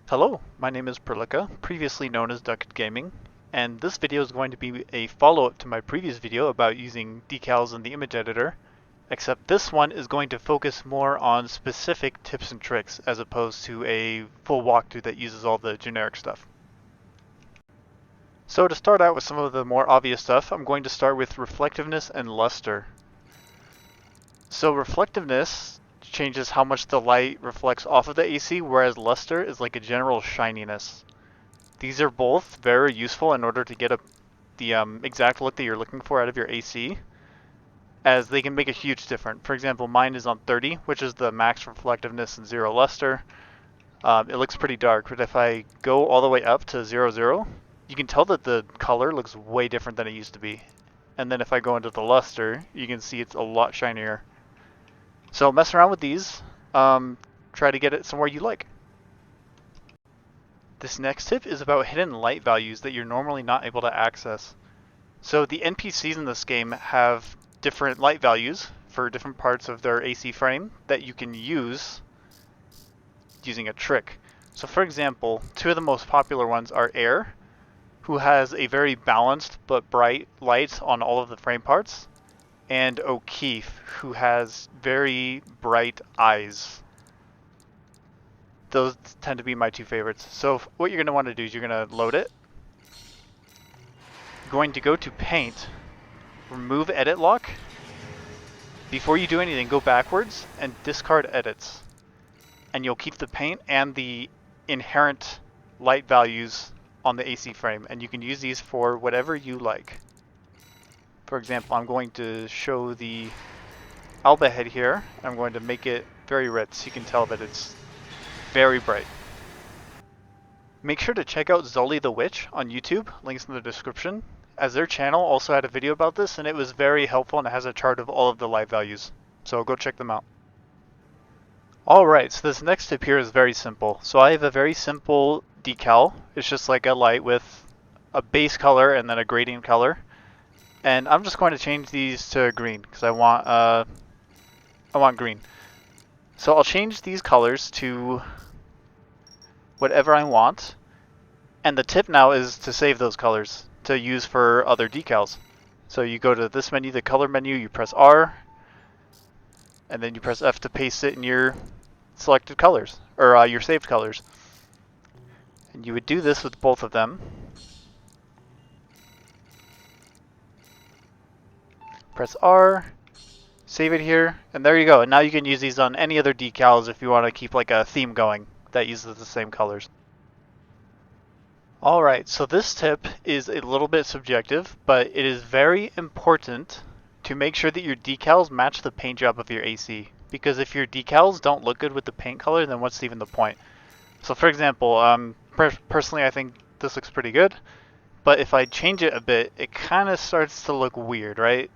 Hello, my name is Perlica, previously known as Ducked Gaming, and this video is going to be a follow-up to my previous video about using decals in the image editor, except this one is going to focus more on specific tips and tricks as opposed to a full walkthrough that uses all the generic stuff. So to start out with some of the more obvious stuff, I'm going to start with reflectiveness and luster. So reflectiveness changes how much the light reflects off of the AC, whereas luster is like a general shininess. These are both very useful in order to get the exact look that you're looking for out of your AC, as they can make a huge difference. For example, mine is on 30, which is the max reflectiveness and 0 luster. It looks pretty dark, but if I go all the way up to 0, 0, you can tell that the color looks way different than it used to be. And then if I go into the luster, you can see it's a lot shinier. So mess around with these, try to get it somewhere you like. This next tip is about hidden light values that you're normally not able to access. So the NPCs in this game have different light values for different parts of their AC frame that you can use using a trick. So for example, two of the most popular ones are Air, who has a very balanced but bright light on all of the frame parts, and O'Keefe, who has very bright eyes. Those tend to be my two favorites. So what you're going to want to do is you're going to load it. You're going to go to Paint, remove Edit Lock. Before you do anything, go backwards and discard edits. And you'll keep the paint and the inherent light values on the AC frame. And you can use these for whatever you like. For example, I'm going to show the Alba head here. I'm going to make it very red so you can tell that it's very bright. Make sure to check out Zolly the Witch on YouTube, links in the description, as their channel also had a video about this and it was very helpful and it has a chart of all of the light values. So go check them out. Alright, so this next tip here is very simple. So I have a very simple decal. It's just like a light with a base color and then a gradient color. And I'm just going to change these to green because I want green. So I'll change these colors to whatever I want. And the tip now is to save those colors to use for other decals. So you go to this menu, the color menu, you press R, and then you press F to paste it in your selected colors, or your saved colors. And you would do this with both of them. Press R, save it here, and there you go. And now you can use these on any other decals if you want to keep like a theme going that uses the same colors. Alright, so this tip is a little bit subjective, but it is very important to make sure that your decals match the paint job of your AC. Because if your decals don't look good with the paint color, then what's even the point? So for example, personally I think this looks pretty good, but if I change it a bit, it kind of starts to look weird, right?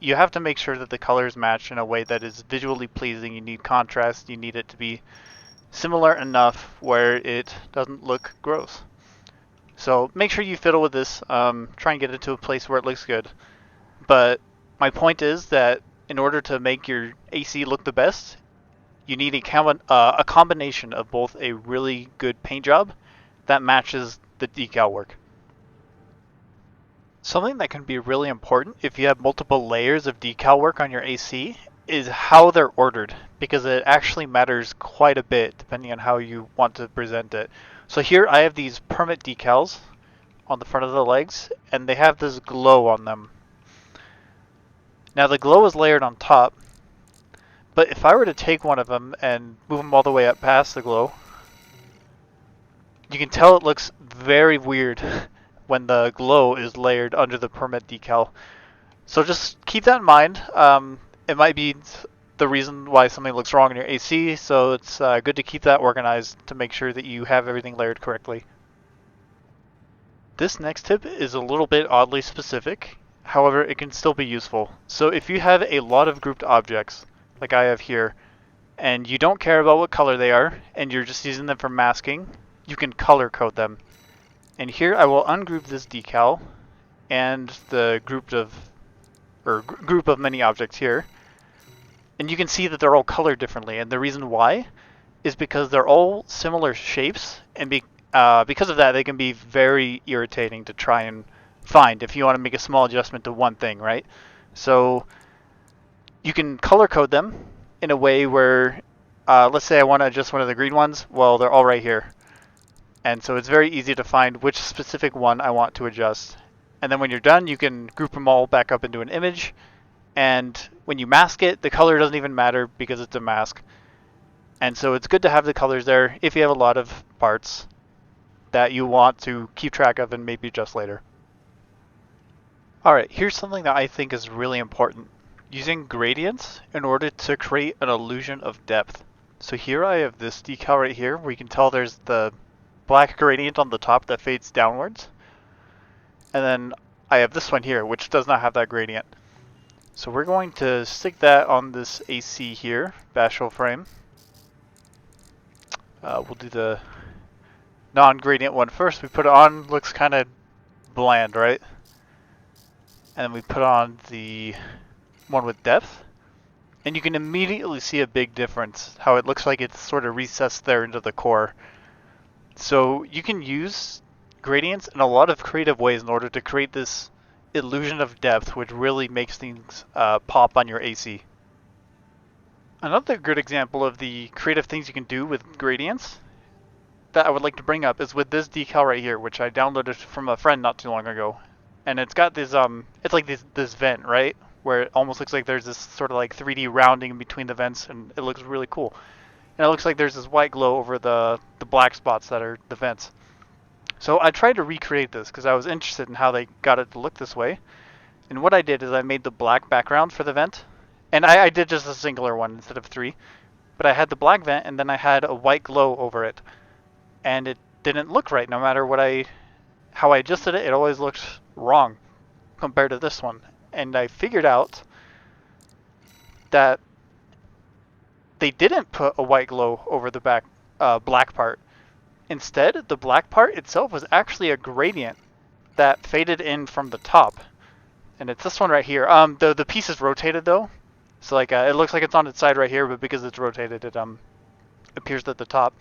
You have to make sure that the colors match in a way that is visually pleasing. You need contrast, you need it to be similar enough where it doesn't look gross. So make sure you fiddle with this, try and get it to a place where it looks good. But my point is that in order to make your AC look the best, you need a combination of both a really good paint job that matches the decal work. Something that can be really important if you have multiple layers of decal work on your AC is how they're ordered, because it actually matters quite a bit depending on how you want to present it. So here I have these permit decals on the front of the legs, and they have this glow on them. Now the glow is layered on top, but if I were to take one of them and move them all the way up past the glow, you can tell it looks very weird when the glow is layered under the permit decal. So just keep that in mind. It might be the reason why something looks wrong in your AC, so it's good to keep that organized to make sure that you have everything layered correctly. This next tip is a little bit oddly specific, however it can still be useful. So if you have a lot of grouped objects, like I have here, and you don't care about what color they are, and you're just using them for masking, you can color code them. And here I will ungroup this decal and the group of many objects here. And you can see that they're all colored differently. And the reason why is because they're all similar shapes, and because of that, they can be very irritating to try and find if you want to make a small adjustment to one thing, right? So you can color code them in a way where, let's say I want to adjust one of the green ones. Well, they're all right here. And so it's very easy to find which specific one I want to adjust. And then when you're done, you can group them all back up into an image. And when you mask it, the color doesn't even matter because it's a mask. And so it's good to have the colors there if you have a lot of parts that you want to keep track of and maybe adjust later. Alright, here's something that I think is really important. Using gradients in order to create an illusion of depth. So here I have this decal right here where you can tell there's the black gradient on the top that fades downwards. And then I have this one here which does not have that gradient. So we're going to stick that on this AC here, bashful frame. We'll do the non-gradient one first. We put it on, looks kind of bland, right? And then we put on the one with depth. And you can immediately see a big difference, how it looks like it's sort of recessed there into the core. So you can use gradients in a lot of creative ways in order to create this illusion of depth, which really makes things pop on your AC. Another good example of the creative things you can do with gradients that I would like to bring up is with this decal right here, which I downloaded from a friend not too long ago. And it's got this, it's like this vent, right? Where it almost looks like there's this sort of like 3D rounding in between the vents, and it looks really cool. And it looks like there's this white glow over the black spots that are the vents. So I tried to recreate this because I was interested in how they got it to look this way. And what I did is I made the black background for the vent. And I did just a singular one instead of 3. But I had the black vent and then I had a white glow over it. And it didn't look right no matter how I adjusted it. It always looked wrong compared to this one. And I figured out that they didn't put a white glow over the black part. Instead, the black part itself was actually a gradient that faded in from the top. And it's this one right here. The piece is rotated though. So like it looks like it's on its side right here, but because it's rotated, it appears at the top.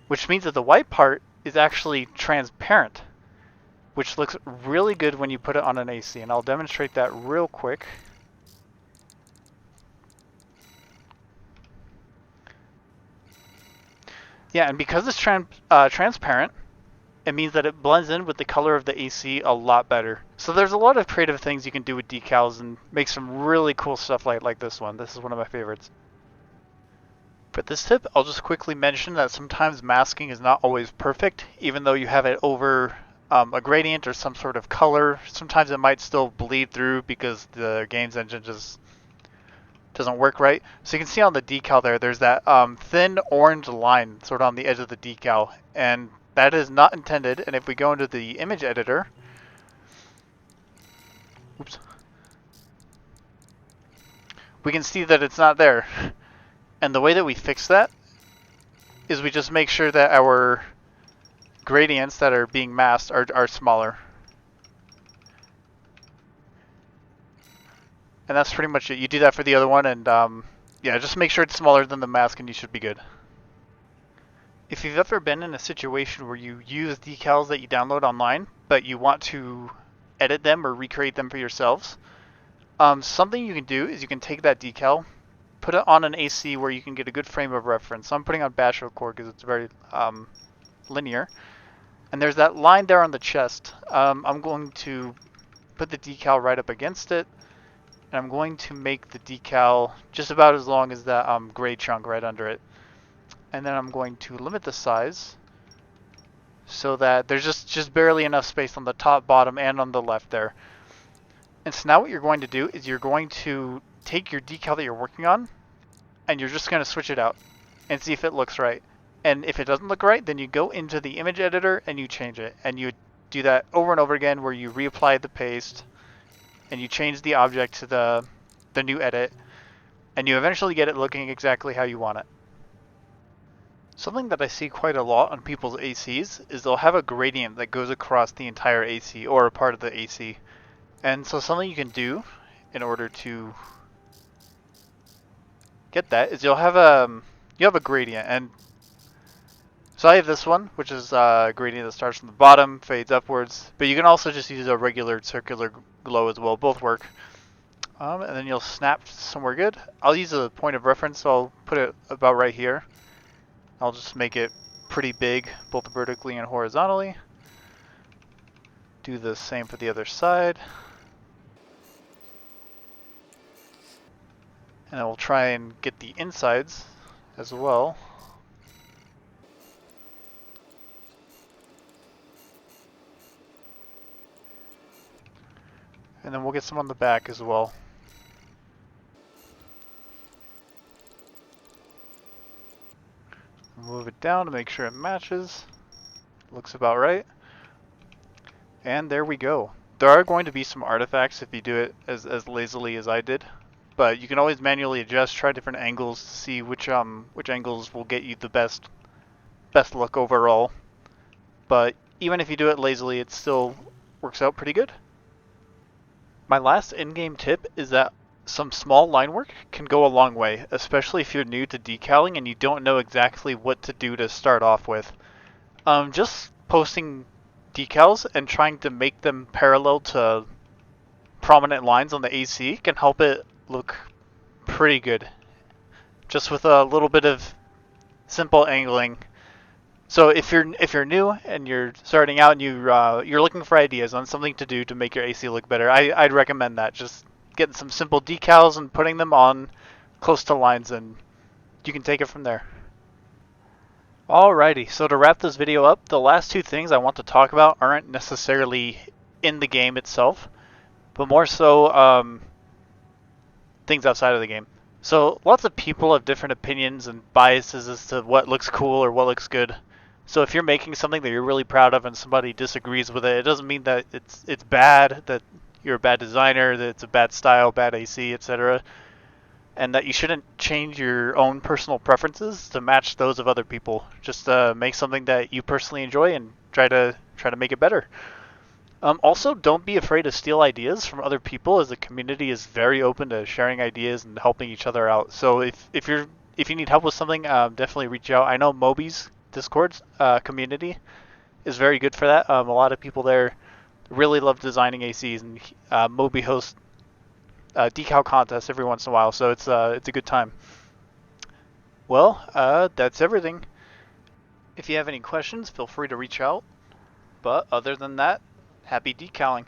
Which means that the white part is actually transparent, which looks really good when you put it on an AC. And I'll demonstrate that real quick. Yeah, and because it's transparent, it means that it blends in with the color of the AC a lot better. So there's a lot of creative things you can do with decals and make some really cool stuff like this one. This is one of my favorites. For this tip, I'll just quickly mention that sometimes masking is not always perfect, even though you have it over a gradient or some sort of color. Sometimes it might still bleed through because the game's engine just doesn't work right. So you can see on the decal there's that thin orange line sort of on the edge of the decal, and that is not intended. And if we go into the image editor, oops, we can see that it's not there. And the way that we fix that is we just make sure that our gradients that are being masked are smaller. And that's pretty much it. You do that for the other one, and yeah, just make sure it's smaller than the mask and you should be good. If you've ever been in a situation where you use decals that you download online, but you want to edit them or recreate them for yourselves, something you can do is you can take that decal, put it on an AC where you can get a good frame of reference. So I'm putting on bashful core because it's very linear. And there's that line there on the chest. I'm going to put the decal right up against it. And I'm going to make the decal just about as long as that gray chunk right under it. And then I'm going to limit the size so that there's just barely enough space on the top, bottom, and on the left there. And so now what you're going to do is you're going to take your decal that you're working on and you're just going to switch it out and see if it looks right. And if it doesn't look right, then you go into the image editor and you change it. And you do that over and over again where you reapply the paste and you change the object to the new edit, and you eventually get it looking exactly how you want it. Something that I see quite a lot on people's ACs is they'll have a gradient that goes across the entire AC or a part of the AC. And so something you can do in order to get that is you'll have you have a gradient, and so I have this one, which is a gradient that starts from the bottom, fades upwards, but you can also just use a regular circular glow as well. Both work. And then you'll snap somewhere good. I'll use a point of reference, so I'll put it about right here. I'll just make it pretty big, both vertically and horizontally. Do the same for the other side. And I will try and get the insides as well. And then we'll get some on the back as well. Move it down to make sure it matches. Looks about right. And there we go. There are going to be some artifacts if you do it as lazily as I did, but you can always manually adjust, try different angles to see which angles will get you the best look overall. But even if you do it lazily, it still works out pretty good. My last in-game tip is that some small line work can go a long way, especially if you're new to decaling and you don't know exactly what to do to start off with. Just posting decals and trying to make them parallel to prominent lines on the AC can help it look pretty good. Just with a little bit of simple angling. So if you're new and you're starting out and you're looking for ideas on something to do to make your AC look better, I'd recommend that. Just getting some simple decals and putting them on close to lines, and you can take it from there. Alrighty, so to wrap this video up, the last two things I want to talk about aren't necessarily in the game itself, but more so things outside of the game. So lots of people have different opinions and biases as to what looks cool or what looks good. So if you're making something that you're really proud of and somebody disagrees with it, it doesn't mean that it's bad, that you're a bad designer, that it's a bad style, bad AC, etc. And that you shouldn't change your own personal preferences to match those of other people. Just make something that you personally enjoy and try to make it better. Also, don't be afraid to steal ideas from other people, as the community is very open to sharing ideas and helping each other out. So if you need help with something, definitely reach out. I know Moby's Discord community is very good for that. A lot of people there really love designing ACs, and Moby hosts decal contests every once in a while, so it's a good time. Well, that's everything. If you have any questions, feel free to reach out. But other than that, happy decaling.